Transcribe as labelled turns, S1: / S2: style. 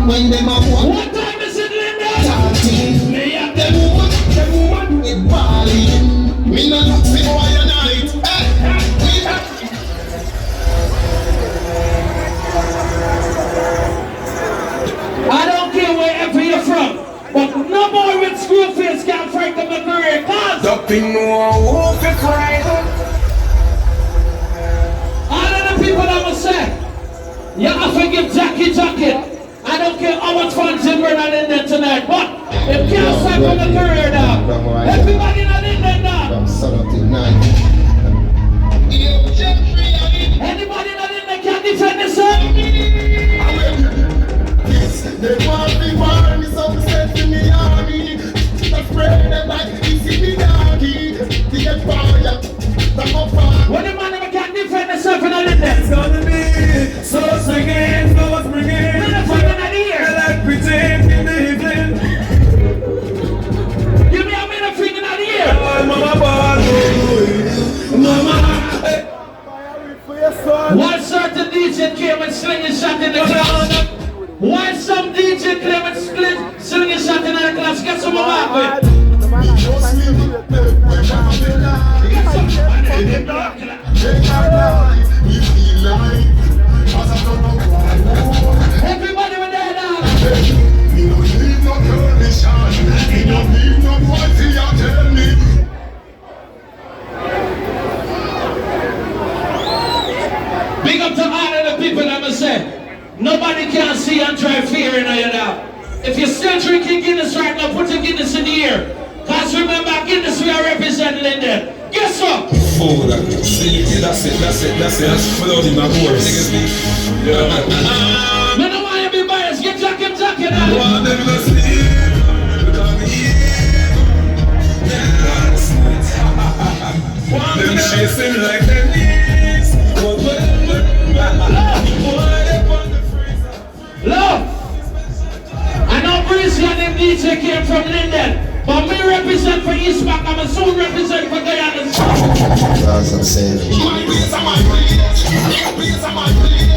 S1: When them a walk.
S2: What time is it, Linda?
S1: Talking. Them woman with balling. Me no look see boy a night.
S2: I don't care wherever you're from, but no more with screw face can break up a career. Cause
S1: Dumping no wolf is right.
S2: all of the people that will say, you have to give Jackie jacket. I don't care how much fun Jim Bernard in there tonight, but it can't start from a career now. Everybody not in there now.
S1: From sun till night.
S2: Anybody not in there can defend themselves?
S1: They want me war, me so set in the army. The friend them like easy me doggy. To get fire, the fire.
S2: When the man never can defend himself in in there.
S3: It's gonna be so singing, so springing.
S2: We're not fighting at the ear.
S3: Like pretend in the evening.
S2: Give me a minute finger at the ear.
S3: Mama, mama.
S2: One certain DJ came and sling his shot in the crowd. Why some DJ came and sling his shot in the class? Get some of that. Everybody with their now.
S1: You don't need no permission. You don't need no what you tell me.
S2: Big up to all of the people that must say, nobody can see and try fear in you now. If you're still drinking Guinness right now, put your Guinness in the air. Because remember, Guinness we are representing in there. Guess what?
S3: Oh, that's it. Floating my voice.
S2: I don't want you to be biased. Get jacket now.
S3: Want them to sleep. Want them chasing like them knees.
S2: Love. I know Breezy and them DJ came from Linden. But me represent for East Mac, I'm soon represent for Guyana.
S1: That's what I'm saying. My ways are my ways. My ways are my ways.